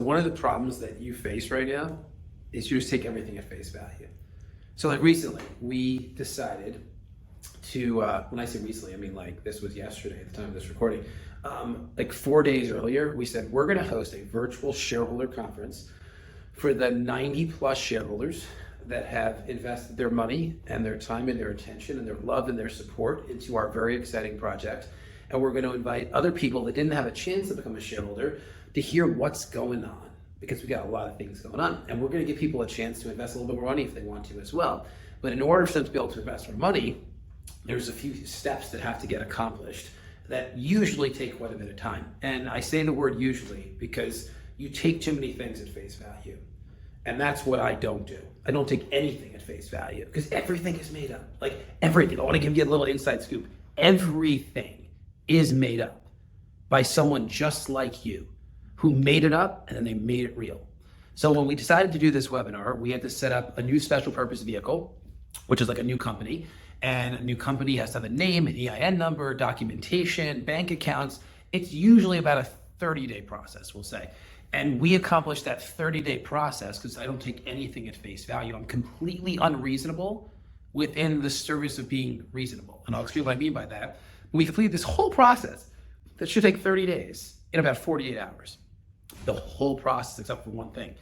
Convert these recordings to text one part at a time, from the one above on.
One of the problems that you face right now is you just take everything at face value. So like recently, we decided to, when I say recently, I mean like this was yesterday at the time of this recording, like 4 days earlier, we said we're gonna host a virtual shareholder conference for the 90 plus shareholders that have invested their money and their time and their attention and their love and their support into our very exciting project. And we're going to invite other people that didn't have a chance to become a shareholder to hear what's going on, because we got a lot of things going on. And we're going to give people a chance to invest a little bit more money if they want to as well. But in order for them to be able to invest more money, there's a few steps that have to get accomplished that usually take quite a bit of time. And I say the word usually because you take too many things at face value. And that's what I don't do. I don't take anything at face value because everything is made up. Like everything. I want to give you a little inside scoop. Everything is made up by someone just like you who made it up and then they made it real. So when we decided to do this webinar, we had to set up a new special purpose vehicle, which is like a new company. And a new company has to have a name, an EIN number, documentation, bank accounts. It's usually about a 30-day process, we'll say. And we accomplished that 30-day process because I don't take anything at face value. I'm completely unreasonable within the service of being reasonable. And I'll explain what I mean by that. We completed this whole process that should take 30 days in about 48 hours. The whole process except for one thing.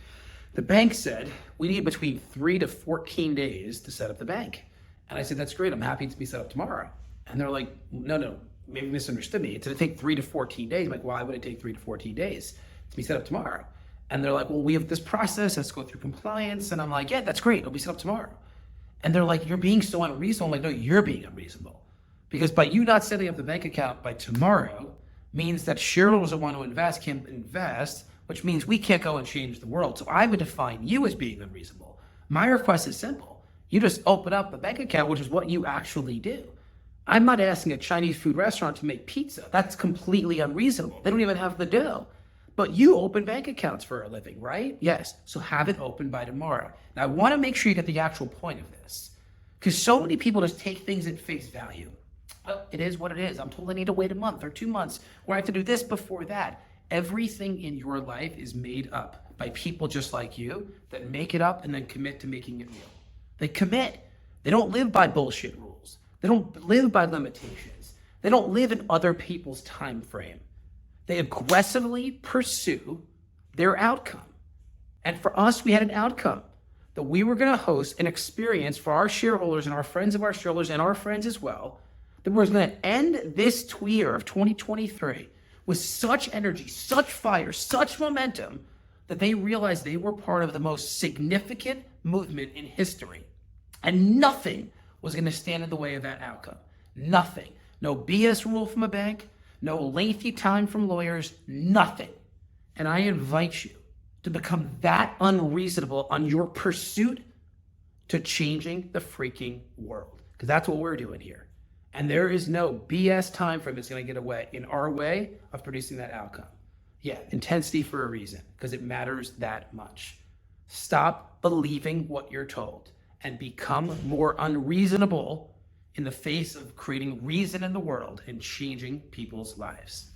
The bank said, we need between 3 to 14 days to set up the bank. And I said, that's great. I'm happy to be set up tomorrow. And they're like, no, maybe you misunderstood me. It's going to take 3 to 14 days. I'm like, why would it take 3 to 14 days to be set up tomorrow? And they're like, well, we have this process. Let's go through compliance. And I'm like, yeah, that's great. It'll be set up tomorrow. And they're like, you're being so unreasonable. I'm like, no, you're being unreasonable. Because by you not setting up the bank account by tomorrow means that shareholders that want to invest can invest, which means we can't go and change the world. So I would define you as being unreasonable. My request is simple. You just open up a bank account, which is what you actually do. I'm not asking a Chinese food restaurant to make pizza. That's completely unreasonable. They don't even have the dough. But you open bank accounts for a living, right? Yes. So have it open by tomorrow. Now, I want to make sure you get the actual point of this, because so many people just take things at face value. Well, it is what it is. I'm told I need to wait a month or 2 months, or I have to do this before that. Everything in your life is made up by people just like you that make it up and then commit to making it real. They commit. They don't live by bullshit rules. They don't live by limitations. They don't live in other people's time frame. They aggressively pursue their outcome. And for us, we had an outcome that we were going to host an experience for our shareholders and our friends of our shareholders and our friends as well, that was going to end this year of 2023 with such energy, such fire, such momentum that they realized they were part of the most significant movement in history. And nothing was going to stand in the way of that outcome. Nothing. No BS rule from a bank, no lengthy time from lawyers, nothing. And I invite you to become that unreasonable on your pursuit to changing the freaking world. Because that's what we're doing here. And there is no BS time frame that's going to get away in our way of producing that outcome. Yeah, intensity for a reason, because it matters that much. Stop believing what you're told and become more unreasonable in the face of creating reason in the world and changing people's lives.